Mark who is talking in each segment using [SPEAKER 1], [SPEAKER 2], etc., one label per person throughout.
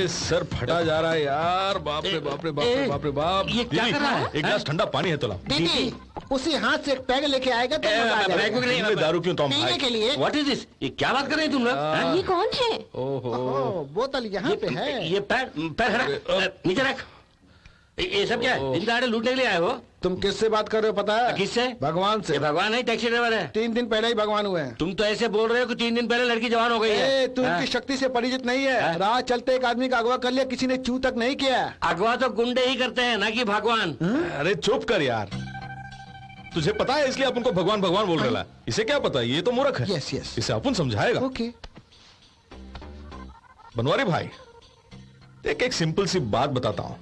[SPEAKER 1] Sir फटा जा रहा है यार, बाप रे बाप रे बाप रे बाप रे बाप।
[SPEAKER 2] ये क्या कर रहा है?
[SPEAKER 1] एक गिलास ठंडा पानी है तो लाओ।
[SPEAKER 3] दीदी उसी हाथ से एक पैग लेके आएगा तो मजा आ जाएगा।
[SPEAKER 1] दारू क्यों तुम
[SPEAKER 3] पीने के लिए।
[SPEAKER 2] What is this? ये क्या बात कर रहे हैं तुम लोग?
[SPEAKER 4] ये कौन है?
[SPEAKER 1] ओहो,
[SPEAKER 3] बोतल यहाँ पे है।
[SPEAKER 2] ये पैर रख, नीचे रख। ये सब क्या है? दिन दहाड़े लूटने के लिए आए हो?
[SPEAKER 3] तुम किससे बात कर रहे हो पता है?
[SPEAKER 2] किससे?
[SPEAKER 3] भगवान से।
[SPEAKER 2] ये भगवान है, टैक्सी ड्राइवर है?
[SPEAKER 3] 3 दिन पहले ही भगवान हुए हैं।
[SPEAKER 2] तुम तो ऐसे बोल रहे हो कि 3 दिन पहले लड़की जवान हो गई है।
[SPEAKER 3] तू इनकी शक्ति से परिचित नहीं है। राह चलते एक आदमी का अगवा कर लिया, किसी ने चू तक नहीं किया।
[SPEAKER 2] अगवा तो गुंडे ही करते हैं, ना कि भगवान।
[SPEAKER 1] अरे चुप कर यार, तुझे पता है इसलिए अपन को भगवान भगवान बोल रहा है। इसे क्या पता, ये तो मूर्ख है।
[SPEAKER 3] यस यस,
[SPEAKER 1] इसे अपन समझाएगा।
[SPEAKER 3] ओके।
[SPEAKER 1] बनवारी भाई देख, एक सिंपल सी बात बताता हूं,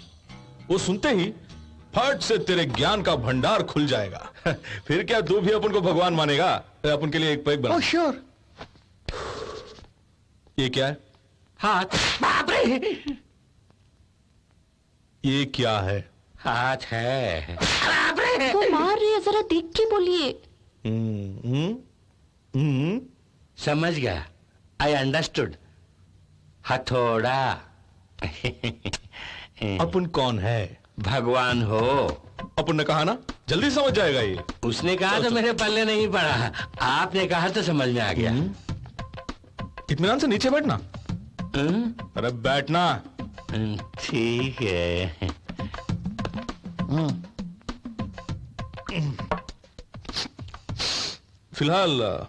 [SPEAKER 1] वो सुनते ही फट से तेरे ज्ञान का भंडार खुल जाएगा। फिर क्या तू भी अपन को भगवान मानेगा? अपन के लिए एक पैक बना।
[SPEAKER 3] Oh sure.
[SPEAKER 1] ये क्या है?
[SPEAKER 2] हाथ। बाप रे!
[SPEAKER 1] ये क्या है?
[SPEAKER 2] हाथ है। बाप रे!
[SPEAKER 4] वो मार रही है, जरा देख के बोलिए।
[SPEAKER 2] समझ गया, आई अंडरस्टूड। हथौड़ा।
[SPEAKER 1] अपन कौन है?
[SPEAKER 2] भगवान हो।
[SPEAKER 1] अपन ने कहा ना, जल्दी समझ जाएगा ये।
[SPEAKER 2] उसने कहा तो मेरे पल्ले नहीं पड़ा, आपने कहा तो समझ में आ गया।
[SPEAKER 1] इत्मीनान से नीचे बैठना। अरे बैठना।
[SPEAKER 2] ठीक है।
[SPEAKER 1] फिलहाल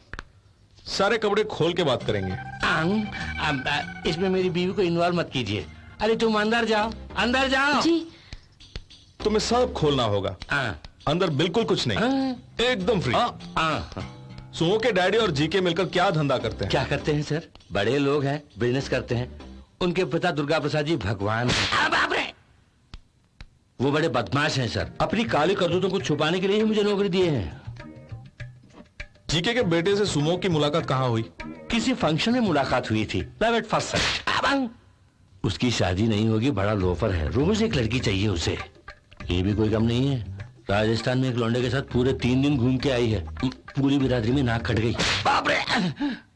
[SPEAKER 1] सारे कपड़े खोल के बात करेंगे।
[SPEAKER 2] इसमें मेरी बीवी को इन्वॉल्व मत कीजिए। अरे तुम अंदर जाओ, अंदर जाओ।
[SPEAKER 4] जी।
[SPEAKER 1] तुम्हें सब खोलना होगा। अंदर बिल्कुल कुछ नहीं, एकदम फ्री। सुमो के डैडी और जीके मिलकर क्या धंधा करते हैं?
[SPEAKER 2] क्या करते हैं सर? बड़े लोग हैं, बिजनेस करते हैं। उनके पिता दुर्गा प्रसाद जी भगवान हैं। बाप रे! वो बड़े बदमाश हैं सर, अपनी काली करतूतों को छुपाने के लिए ही मुझे नौकरी दिए हैं।
[SPEAKER 1] जीके के बेटे से सुमो की मुलाकात कहाँ हुई?
[SPEAKER 2] किसी फंक्शन में मुलाकात हुई थी, लव एट फर्स्ट साइट। उसकी शादी नहीं होगी, बड़ा लोफर है, रोज एक लड़की चाहिए उसे। ये भी कोई कम नहीं है, राजस्थान में एक लौंडे के साथ पूरे 3 दिन घूम के आई है। पूरी बिरादरी में नाक कट गई। बाप रे!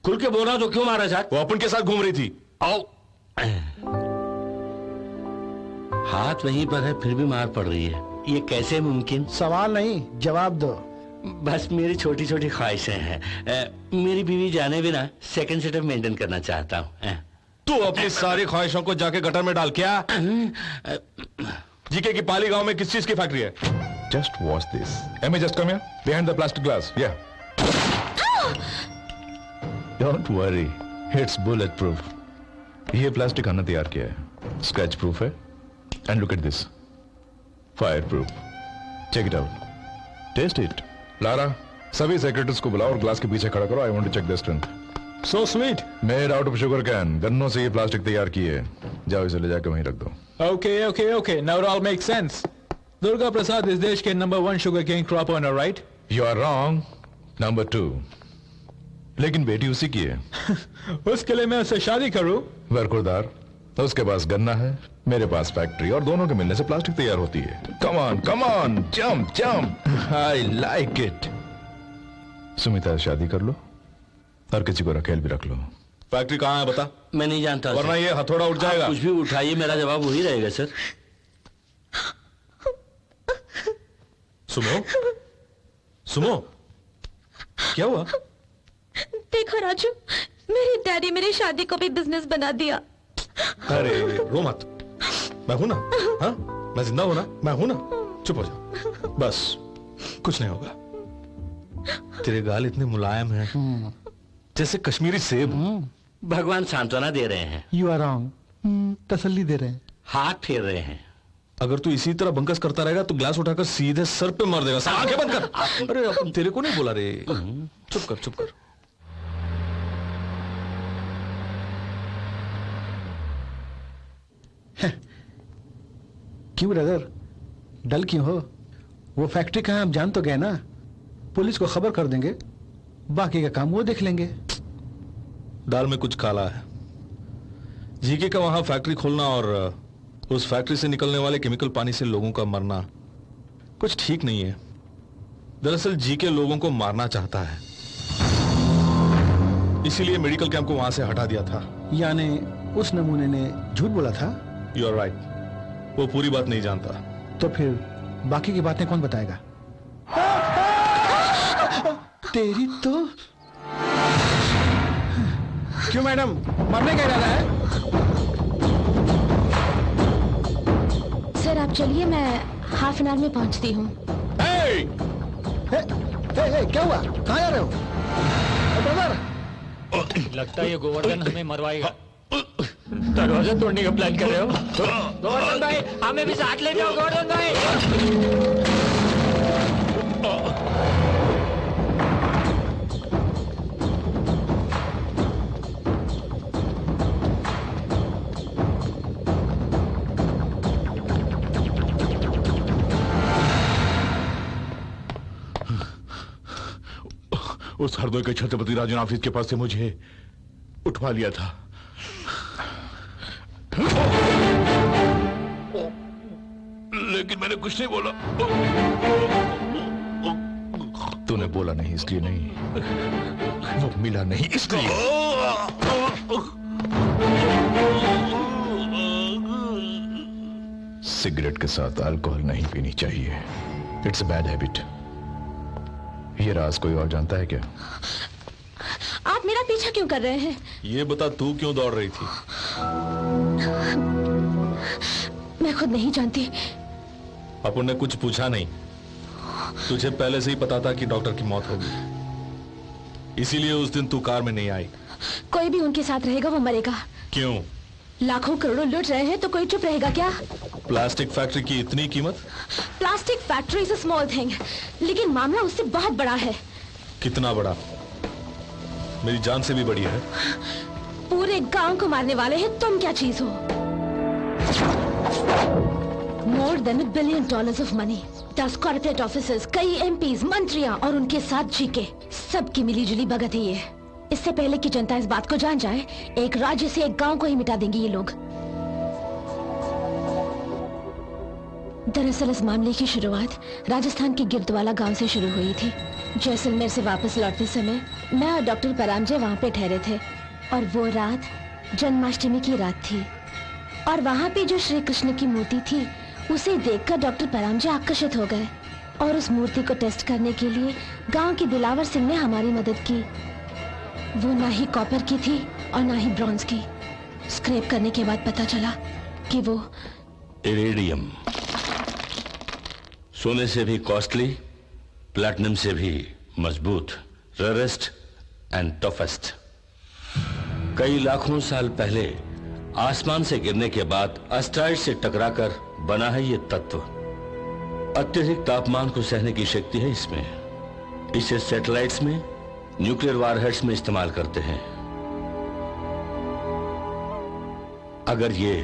[SPEAKER 2] खुल के बोल रहा तो क्यों मारा साथ?
[SPEAKER 1] वो अपन के साथ घूम रही थी।
[SPEAKER 2] आओ। हाथ वहीं पर है, फिर भी मार पड़ रही है, ये कैसे मुमकिन?
[SPEAKER 3] सवाल नहीं, जवाब दो।
[SPEAKER 2] बस मेरी छोटी छोटी ख्वाहिशें हैं। मेरी बीवी जाने बिना सेकंड सेटअप मेंटेन करना चाहता हूँ।
[SPEAKER 1] तू अपनी सारी ख्वाहिशों को जाके गटर में डाल। क्या जीके की पाली गांव में किस चीज की फैक्ट्री है? Just watch this. Amy just come here behind the plastic glass. Yeah don't worry, it's bulletproof. ये प्लास्टिक हमने तैयार किया है, स्क्रैच प्रूफ है। And look at this, fire proof. Check it out, test it. Lara, सभी secretaries को बुलाओ और ग्लास के पीछे खड़ा करो। I want to check the strength. So sweet. Made out of sugar cane, गन्नों से ये प्लास्टिक तैयार की है। जाओ इसे ले जाकर वहीं रख दो।
[SPEAKER 5] Okay. Now it all makes sense. Durga Prasad is देश के number 1 sugarcane crop owner, right?
[SPEAKER 1] You are wrong. Number 2. लेकिन बेटी उसी की है।
[SPEAKER 5] उसके लिए मैं उससे शादी करूं?
[SPEAKER 1] बरखुरदार, उसके पास गन्ना है, मेरे पास फैक्ट्री, और दोनों के मिलने से प्लास्टिक तैयार होती है। Come on, jump. I like it. Sumita शादी कर लो और किसी को रखेल भी रख लो। फैक्ट्री कहाँ है बता?
[SPEAKER 2] मैं नहीं जानता,
[SPEAKER 1] वरना ये हथौड़ा उठ जाएगा।
[SPEAKER 2] कुछ भी उठाइए, मेरा जवाब वही रहेगा सर।
[SPEAKER 1] सुमो, क्या हुआ?
[SPEAKER 4] देखो राजू, मेरे डैडी मेरी शादी को भी बिजनेस बना दिया।
[SPEAKER 1] अरे रो मत, मैं हूं ना। हाँ, मैं जिंदा हूं ना, मैं हूं ना। चुप हो जा, बस कुछ नहीं होगा। तेरे गाल इतने मुलायम हैं जैसे कश्मीरी सेब।
[SPEAKER 2] भगवान सांत्वना दे रहे हैं।
[SPEAKER 3] यू आर रॉन्ग, तसल्ली दे रहे हैं।
[SPEAKER 2] हाथ फेर रहे हैं।
[SPEAKER 1] अगर तू इसी तरह बंकस करता रहेगा तो ग्लास उठाकर सीधे सर पे मार देगा। आंखें बंद कर। अरे अपन तेरे को नहीं बोला रे। चुप कर।
[SPEAKER 3] क्यों ब्रदर, डल क्यों हो? वो फैक्ट्री कहाँ, आप जान तो गए ना। पुलिस को खबर कर देंगे, बाकी का काम वो देख लेंगे।
[SPEAKER 1] दाल में कुछ काला है। जीके का वहां फैक्ट्री खोलना और उस फैक्ट्री से निकलने वाले केमिकल पानी से लोगों का मरना कुछ ठीक नहीं है। दरअसल जीके लोगों को मारना चाहता है, इसीलिए मेडिकल कैंप को वहां से हटा दिया था।
[SPEAKER 3] यानी उस नमूने ने झूठ बोला था,
[SPEAKER 1] यू आर राइट, वो पूरी बात नहीं जानता।
[SPEAKER 3] तो फिर बाकी की बातें कौन बताएगा? तेरी तो। क्यों मैडम, मरने का इरादा है?
[SPEAKER 4] सर आप चलिए, मैं हाफ एन आवर में पहुंचती हूँ।
[SPEAKER 3] क्या हुआ? कहाँ जा रहे हो? ब्रदर,
[SPEAKER 5] लगता है ये गोवर्धन हमें मरवाएगा। दरवाजा तोड़ने का प्लान कर रहे हो? गोवर्धन भाई, हमें भी साथ ले जाओ गोवर्धन भाई।
[SPEAKER 1] उस हरदोई के छत्रपति राजन ऑफिस के पास से मुझे उठवा लिया था। लेकिन मैंने कुछ नहीं बोला। तूने बोला नहीं इसलिए नहीं, वो मिला नहीं इसलिए। सिगरेट के साथ अल्कोहल नहीं पीनी चाहिए, इट्स अ बैड हैबिट। ये राज कोई और जानता है क्या?
[SPEAKER 4] आप मेरा पीछा क्यों कर रहे हैं?
[SPEAKER 1] ये बता, तू क्यों दौड़ रही थी?
[SPEAKER 4] मैं खुद नहीं जानती।
[SPEAKER 1] अपन ने कुछ पूछा नहीं, तुझे पहले से ही पता था कि डॉक्टर की मौत होगी, इसीलिए उस दिन तू कार में नहीं आई।
[SPEAKER 4] कोई भी उनके साथ रहेगा वो मरेगा।
[SPEAKER 1] क्यों?
[SPEAKER 4] लाखों करोड़ों लूट रहे हैं तो कोई चुप रहेगा क्या?
[SPEAKER 1] प्लास्टिक फैक्ट्री की इतनी कीमत?
[SPEAKER 4] Plastic factory is a small thing, लेकिन मामला उससे बहुत बड़ा है।
[SPEAKER 1] कितना बड़ा? मेरी जान से भी बड़ी है।
[SPEAKER 4] पूरे गांव को मारने वाले हैं, तुम क्या चीज हो? More than $1 billion of money, 10 corporate officers, कई एमपीज, मंत्रियां और उनके साथ जीके, सबकी मिलीजुली भगत है ये। इससे पहले कि जनता इस बात को जान जाए, एक राज्य से एक गांव को ही मिटा देंगे ये लोग। दरअसल इस मामले की शुरुआत राजस्थान के गिरदवाला गांव से शुरू हुई थी। जैसलमेर से वापस लौटते समय मैं और डॉक्टर परांजय वहां पे ठहरे थे, और वो रात जन्माष्टमी की रात थी। और वहां पे जो श्री कृष्ण की मूर्ति थी, उसे देखकर डॉक्टर परांजय आकर्षित हो गए, और उस मूर्ति को टेस्ट करने के लिए गांव के दिलावर सिंह ने हमारी मदद की। वो ना ही कॉपर की थी और ना ही ब्रॉन्ज की। स्क्रैप करने के बाद पता चला कि वो
[SPEAKER 2] इरेडियम, सोने से भी कॉस्टली, प्लैटिनम से भी मजबूत, रेयरेस्ट एंड टफेस्ट। कई लाखों साल पहले आसमान से गिरने के बाद एस्टेरॉयड से टकराकर बना है ये तत्व। अत्यधिक तापमान को सहने की शक्ति है इसमें। इसे सैटेलाइट्स में, न्यूक्लियर वारहेड्स में इस्तेमाल करते हैं। अगर ये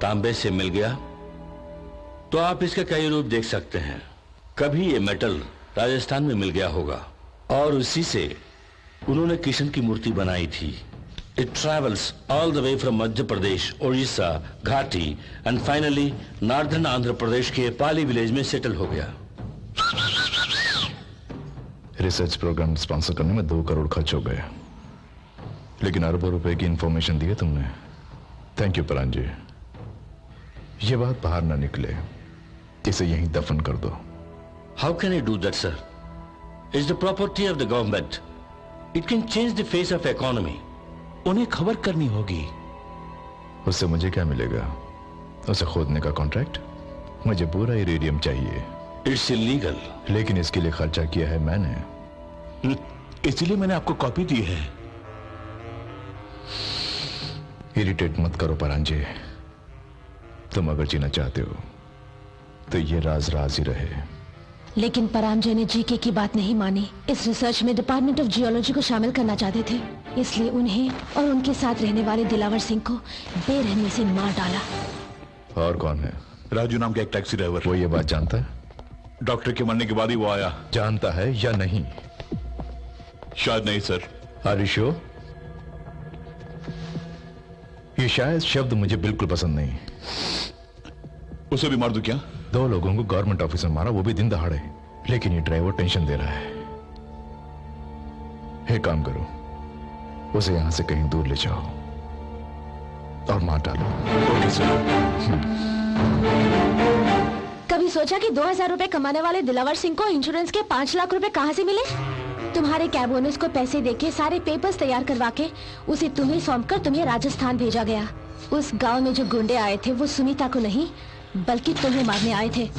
[SPEAKER 2] तांबे से मिल गया तो आप इसके कई रूप देख सकते हैं। कभी ये मेटल राजस्थान में मिल गया होगा और उसी से उन्होंने किशन की मूर्ति बनाई थी। It travels all the way from Madhya Pradesh, Orissa, घाटी and finally northern Andhra Pradesh के पाली विलेज में सेटल हो गया।
[SPEAKER 1] रिसर्च प्रोग्राम स्पॉन्सर करने में 2 करोड़ खर्च हो गए, लेकिन अरबों रुपए की इंफॉर्मेशन दी है तुमने। Thank you Paranjay. ये बात बाहर ना निकले, इसे यहीं दफन कर दो।
[SPEAKER 2] How can I do that sir? It's the property of the government. It can change the face of economy.
[SPEAKER 6] उन्हें खबर करनी होगी।
[SPEAKER 1] उससे मुझे क्या मिलेगा? उसे खोदने का कॉन्ट्रैक्ट? मुझे पूरा इरेडियम चाहिए।
[SPEAKER 2] It's illegal.
[SPEAKER 1] लेकिन इसके लिए खर्चा किया है मैंने।
[SPEAKER 6] इसलिए मैंने आपको कॉपी दी है।
[SPEAKER 1] इरिटेट मत करो परांजय। तुम अगर जीना चाहते हो तो ये राज राज ही रहे।
[SPEAKER 4] लेकिन परांजय ने जीके की बात नहीं मानी। इस रिसर्च में डिपार्टमेंट ऑफ जियोलॉजी को शामिल करना चाहते थे, इसलिए उन्हें और उनके साथ रहने वाले दिलावर सिंह को बेरहमी से मार डाला।
[SPEAKER 1] और कौन है?
[SPEAKER 6] राजू नाम का एक टैक्सी ड्राइवर।
[SPEAKER 1] वो ये बात जानता है?
[SPEAKER 6] डॉक्टर के मरने के बाद ही वो आया।
[SPEAKER 1] जानता है या नहीं?
[SPEAKER 6] शायद नहीं सर।
[SPEAKER 1] आरिशो, ये शायद शब्द मुझे बिल्कुल पसंद नहीं।
[SPEAKER 6] उसे भी मार दूं क्या?
[SPEAKER 1] 2 लोगों को गवर्नमेंट ऑफिस में मारा, वो भी दिन दहाड़े। लेकिन ये ड्राइवर टेंशन दे रहा है। एक काम करो, उसे यहां से कहीं दूर ले जाओ। और मार डालो।
[SPEAKER 6] Okay sir.
[SPEAKER 4] कभी सोचा कि 2000 रुपए कमाने वाले दिलावर सिंह को इंश्योरेंस के 5 लाख रुपए कहाँ से मिले? तुम्हारे कैब ओनर्स को पैसे देके सारे पेपर्स तैयार करवा के उसे तुम्हें सौंपकर तुम्हें राजस्थान भेजा गया। उस गांव में जो गुंडे आए थे वो सुनीता को नहीं बल्कि तुम्हें मारने आए थे।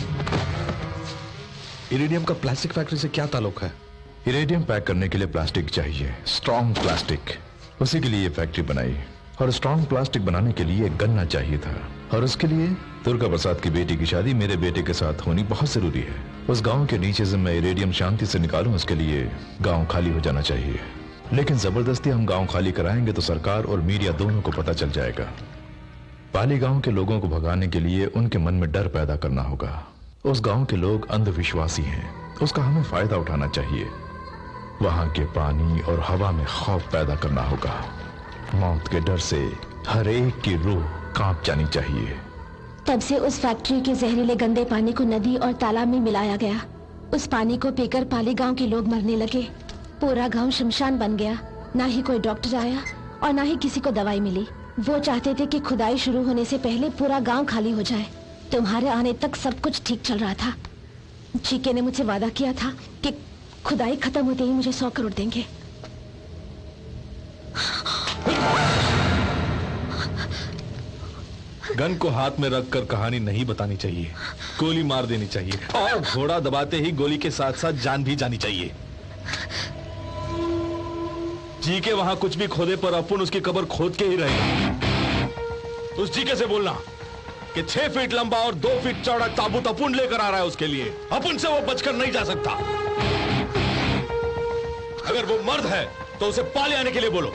[SPEAKER 3] इरिडियम का प्लास्टिक फैक्ट्री से क्या ताल्लुक है?
[SPEAKER 1] इरेडियम पैक करने के लिए प्लास्टिक चाहिए, स्ट्रॉन्ग प्लास्टिक। उसी के लिए ये फैक्ट्री बनाई और स्ट्रॉन्ग प्लास्टिक बनाने के लिए एक गन्ना चाहिए था और उसके लिए दुर्गा प्रसाद की बेटी की शादी मेरे बेटे के साथ होनी बहुत जरूरी है। उस गांव के नीचे से मैं इरेडियम शांति से निकालूं, उसके लिए गांव खाली हो जाना चाहिए। लेकिन जबरदस्ती हम गांव खाली कराएंगे तो सरकार और मीडिया दोनों को पता चल जाएगा। पाली गांव के लोगों को भगाने के लिए उनके मन में डर पैदा करना होगा। उस गांव के लोग अंधविश्वासी हैं, उसका हमें फायदा उठाना चाहिए। वहां के पानी और हवा में खौफ पैदा करना होगा। मौत के डर से हर एक की रूह कांप जानी चाहिए।
[SPEAKER 4] तब से उस फैक्ट्री के जहरीले गंदे पानी को नदी और तालाब में मिलाया गया। उस पानी को पीकर पाली गांव के लोग मरने लगे। पूरा गांव शमशान बन गया। ना ही कोई डॉक्टर आया और ना ही किसी को दवाई मिली। वो चाहते थे कि खुदाई शुरू होने से पहले पूरा गांव खाली हो जाए। तुम्हारे आने तक सब कुछ ठीक चल रहा था। जीके ने मुझसे वादा किया था कि खुदाई खत्म होते ही मुझे 100 करोड़ देंगे।
[SPEAKER 7] गन को हाथ में रखकर कहानी नहीं बतानी चाहिए, गोली मार देनी चाहिए और घोड़ा दबाते ही गोली के साथ साथ जान भी जानी चाहिए। जी के वहां कुछ भी खोदे पर अपन उसकी कब्र खोद के ही रहेंगे। उस जीके से बोलना कि 6 फीट लंबा और 2 फीट चौड़ा ताबूत अपन लेकर आ रहा है उसके लिए। अपन से वो बचकर नहीं जा सकता। अगर वो मर्द है तो उसे पाले आने के लिए बोलो।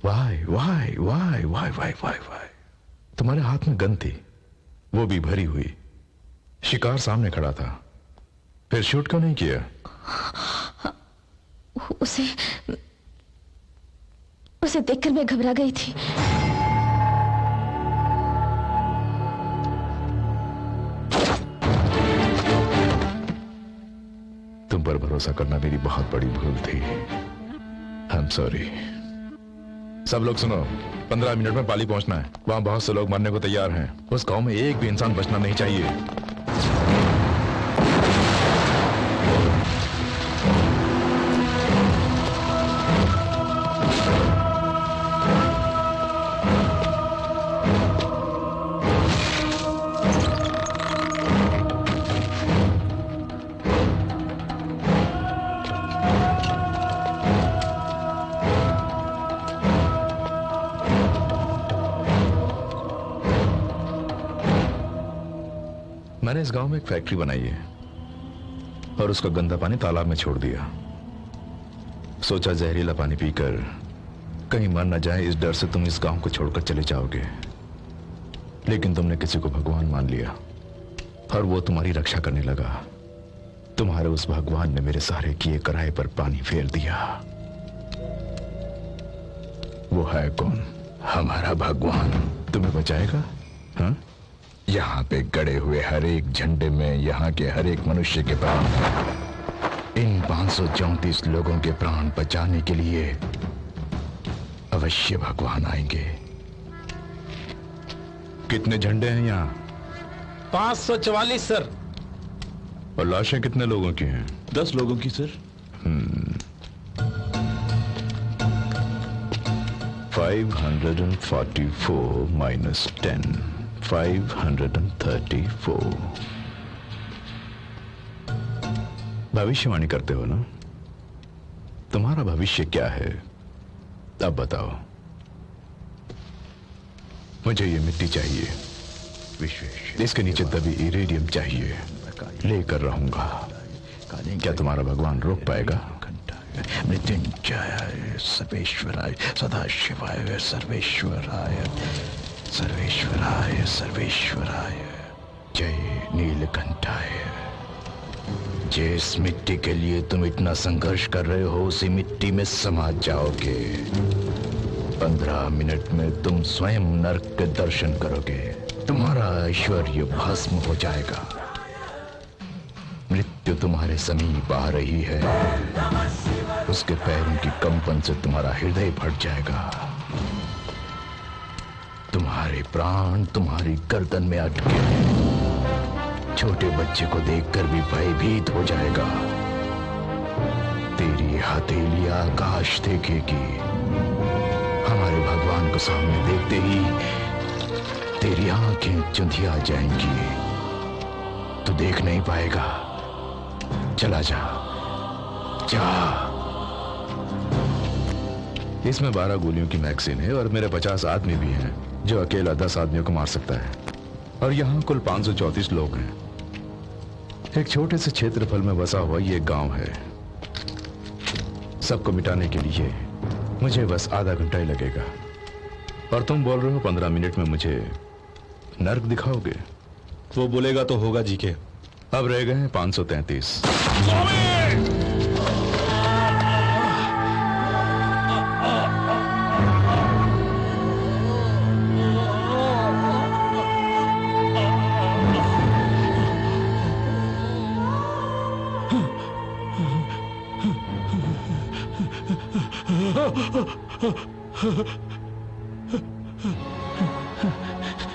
[SPEAKER 1] वाई तुम्हारे हाथ में गन थी, वो भी भरी हुई। शिकार सामने खड़ा था, फिर शूट क्यों नहीं किया?
[SPEAKER 4] उसे देखकर मैं घबरा गई थी।
[SPEAKER 1] तुम पर भरोसा करना मेरी बहुत बड़ी भूल थी। I am sorry. सब लोग सुनो, 15 मिनट में पाली पहुंचना है। वहां बहुत से लोग मरने को तैयार हैं। उस गांव में एक भी इंसान बचना नहीं चाहिए। मैंने इस गांव में एक फैक्ट्री बनाई है और उसका गंदा पानी तालाब में छोड़ दिया। सोचा जहरीला पानी पीकर कहीं मर न जाए, इस डर से तुम इस गांव को छोड़कर चले जाओगे। लेकिन तुमने किसी को भगवान मान लिया और वो तुम्हारी रक्षा करने लगा। तुम्हारे उस भगवान ने मेरे सारे किए कराए पर पानी फेर दिया। वो है कौन? हमारा भगवान तुम्हें बचाएगा। हाँ? यहाँ पे गड़े हुए हर एक झंडे में यहाँ के हर एक मनुष्य के प्राण, इन 534 लोगों के प्राण बचाने के लिए अवश्य भगवान आएंगे। कितने झंडे हैं यहाँ?
[SPEAKER 7] 544 सर।
[SPEAKER 1] और लाशें कितने लोगों की हैं?
[SPEAKER 6] 10 लोगों की सर।
[SPEAKER 1] 544 minus 10, 534। भविष्यवाणी करते हो ना? तुम्हारा भविष्य क्या है अब बताओ। मुझे ये मिट्टी चाहिए, इसके नीचे दबी इरेडियम चाहिए, लेकर रहूंगा। क्या तुम्हारा भगवान रोक पाएगा? मृत्युंजयाय सर्वेश्वराय सदाशिवाय सर्वेश्वराय सर्वेश्वराय सर्वेश्वराय जय नीलकंठाय। जिस मिट्टी के लिए तुम इतना संघर्ष कर रहे हो उसी मिट्टी में समा जाओगे। 15 मिनट में तुम स्वयं नरक के दर्शन करोगे। तुम्हारा ऐश्वर्य भस्म हो जाएगा। मृत्यु तुम्हारे समीप आ रही है। उसके पैरों की कंपन से तुम्हारा हृदय फट जाएगा, तुम्हारे प्राण तुम्हारी गर्दन में अटके, छोटे बच्चे को देखकर भी भयभीत हो जाएगा। तेरी हथेली आकाश देखेगी, हमारे भगवान को सामने देखते ही तेरी आंखें चुंधिया जाएंगी, तू देख नहीं पाएगा। चला जा, जा। इसमें 12 गोलियों की मैगजीन है और मेरे 50 आदमी भी हैं जो अकेला 10 आदमियों को मार सकता है, और यहाँ कुल 534 लोग हैं। एक छोटे से क्षेत्रफल में बसा हुआ ये गांव है। सबको मिटाने के लिए मुझे बस आधा घंटा ही लगेगा, और तुम बोल रहे हो 15 मिनट में मुझे नर्क दिखाओगे।
[SPEAKER 7] वो बोलेगा तो होगा जी के।
[SPEAKER 1] अब रह गए हैं 533।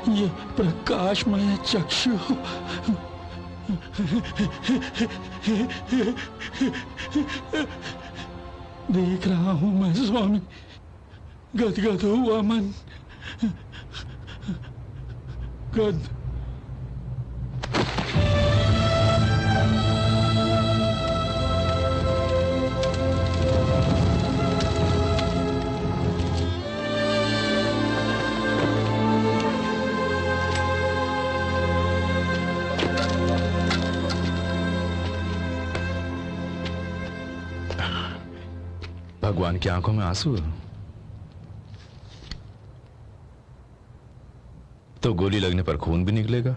[SPEAKER 3] ये प्रकाशमय चक्षु देख रहा हूं मैं स्वामी, गदगद हुआ मन, गद
[SPEAKER 1] भगवान की आंखों में आंसू, तो गोली लगने पर खून भी निकलेगा।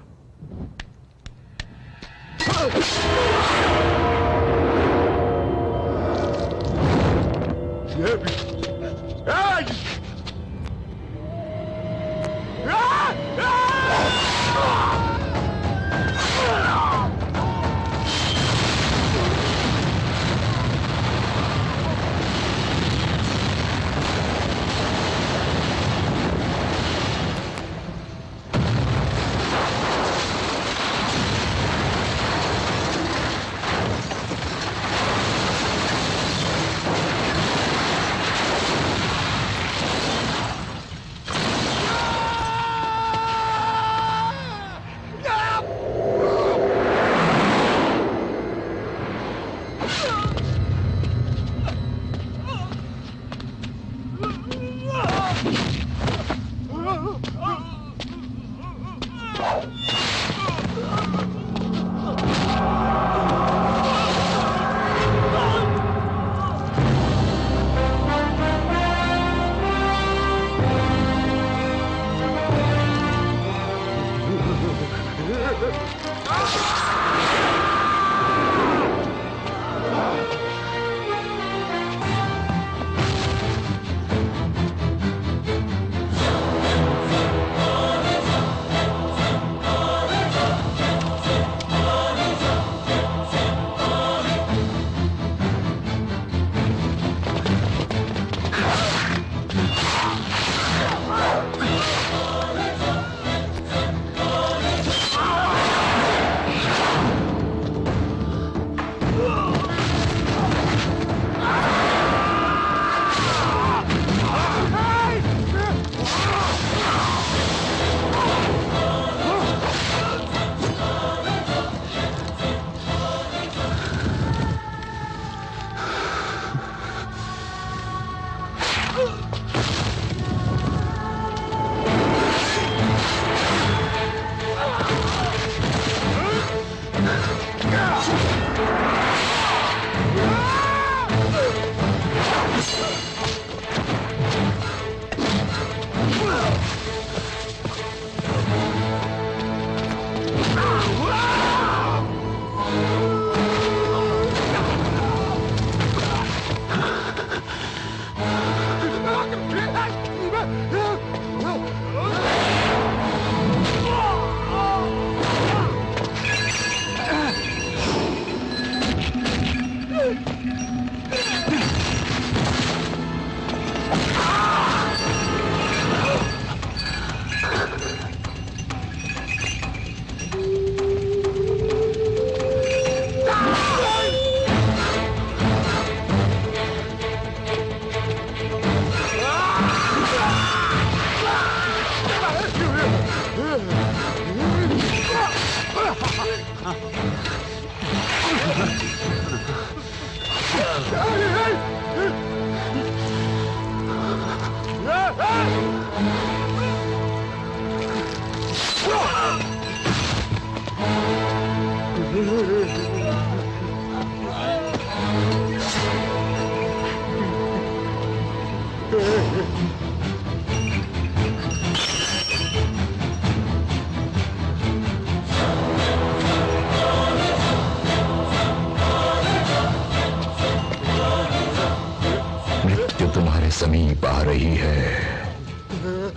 [SPEAKER 1] मृत्यु तुम्हारे समीप आ रही है।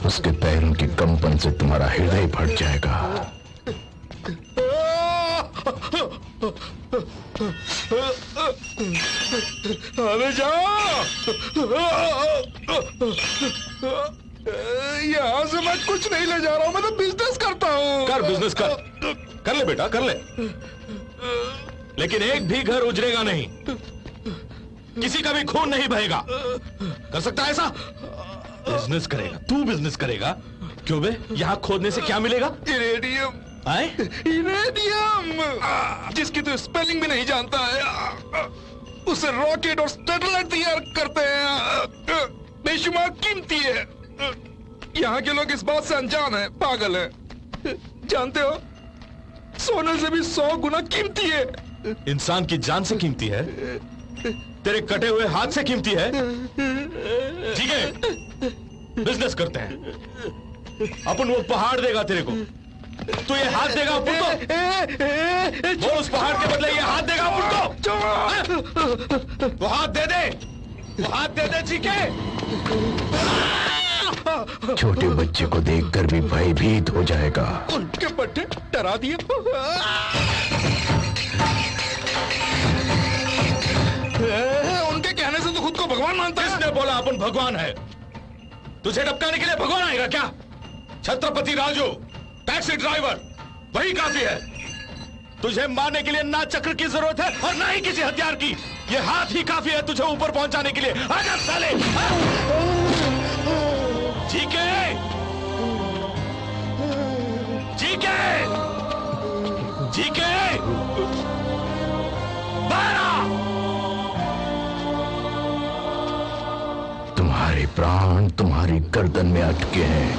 [SPEAKER 1] उसके पैरों की कंपन से तुम्हारा हृदय फट जाएगा।
[SPEAKER 7] अबे जाओ, यहाँ से मैं कुछ नहीं ले जा रहा हूँ, मैं तो बिजनेस करता हूँ। कर बिजनेस कर ले बेटा, कर ले, लेकिन एक भी घर उजड़ेगा नहीं, किसी का भी खून नहीं बहेगा। कर सकता है ऐसा? बिजनेस करेगा, तू बिजनेस करेगा। क्यों बे? यहाँ खोदने से क्या मिलेगा? इरेडियम। आए? इरेडियम, जिसकी तो स्पेलिंग भी नहीं जानता है। उससे रॉकेट और सैटेलाइट तैयार करते हैं, बेशुमार कीमती है। यहाँ के लोग इस बात से अनजान है, पागल है। जानते हो, सोने से भी 100 गुना कीमती है। इंसान की जान से कीमती है, तेरे कटे हुए हाथ से कीमती है। ठीक है, बिजनेस करते हैं अपन। वो पहाड़ देगा तेरे को, तू ये हाथ देगा अपन को। वो उस पहाड़ के बदले ये हाथ देगा अपन को। वो हाथ दे दे, वो हाथ दे दे। ठीक है,
[SPEAKER 1] छोटे बच्चे को देखकर भी भयभीत हो जाएगा।
[SPEAKER 7] उनके बट्टे डरा दिए। उनके कहने से तो खुद को भगवान मानता है। किसने बोला अपन भगवान है? तुझे टपकाने के लिए भगवान आएगा क्या? छत्रपति राजू, टैक्सी ड्राइवर, वही काफी है। तुझे मारने के लिए ना चक्र की जरूरत है और ना ही किसी हथियार की। ये हाथ ही काफी है तुझे ऊपर पहुंचाने के लिए। आजा साले। ठीक है, ठीक है, ठीक है, बाहर।
[SPEAKER 1] तुम्हारे प्राण तुम्हारी गर्दन में अटके हैं।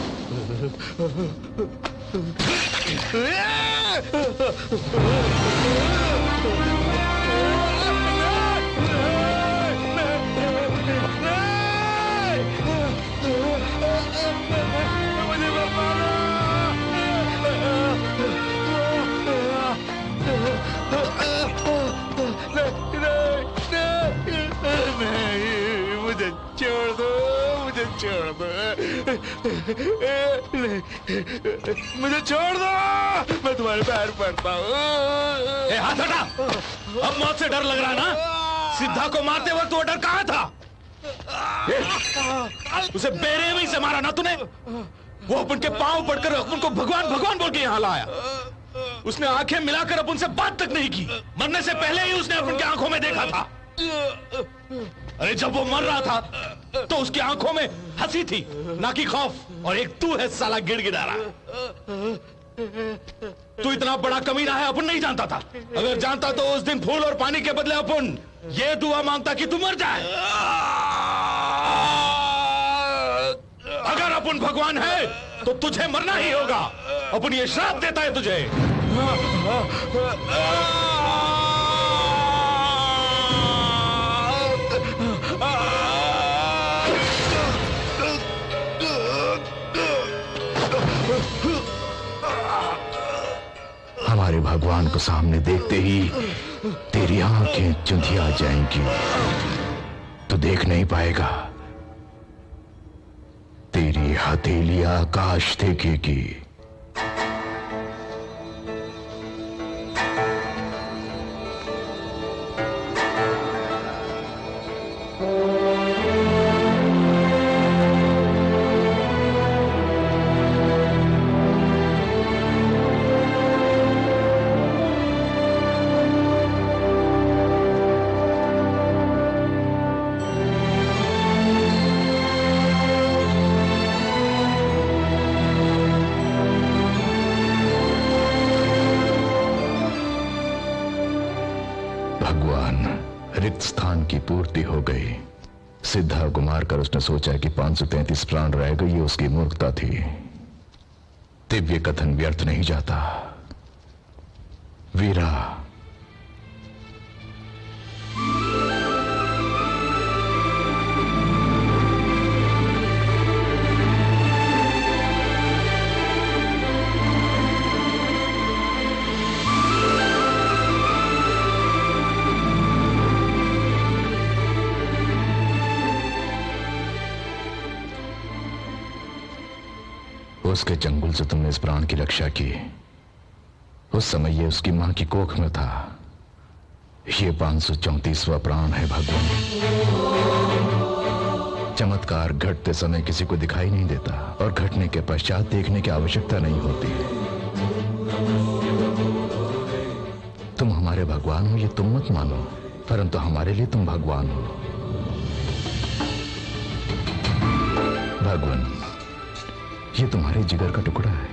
[SPEAKER 7] मुझे छोड़ दो, मुझे छोड़ दो, मुझे छोड़ दो, मैं तुम्हारे पैर पड़ता हूँ। हाथ हटा। अब मौत से डर लग रहा है ना? सिद्धा को मारते वक्त वो डर कहाँ था? उसे बेरहमी से मारा ना तूने? वो अपन के पांव पड़कर अपन को भगवान भगवान बोल के यहाँ लाया। उसने आंखें मिलाकर अपन से बात तक नहीं की। मरने से पहले ही उसने अपन की आंखों में देखा था। अरे जब वो मर रहा था तो उसकी आंखों में हंसी थी, ना कि खौफ। और एक तू है साला गिड़गिड़ा रहा। तू इतना बड़ा कमीना है अपन नहीं जानता था। अगर जानता तो उस दिन फूल और पानी के बदले अपन ये दुआ मांगता कि तू मर जाए। अगर अपन भगवान है तो तुझे मरना ही होगा। अपन ये श्राप देता है तुझे।
[SPEAKER 1] हमारे भगवान को सामने देखते ही तेरी आंखें चुंधिया जाएंगी। तू देख नहीं पाएगा। तेरी हथेली आकाश देखेगी। भगवान, रिक्त स्थान की पूर्ति हो गई। सिद्धा को मारकर उसने सोचा कि 533 प्राण रह गई, ये उसकी मूर्खता थी। दिव्य कथन व्यर्थ नहीं जाता। वीरा, उसके चंगुल से तुमने इस प्राण की रक्षा की। उस समय ये उसकी मां की कोख में था। ये 534वां प्राण है भगवान। चमत्कार घटते समय किसी को दिखाई नहीं देता और घटने के पश्चात देखने की आवश्यकता नहीं होती। तुम हमारे भगवान हो ये तुम मत मानो, परंतु हमारे लिए तुम भगवान हो। भगवान, ये तुम्हारे जिगर का टुकड़ा है।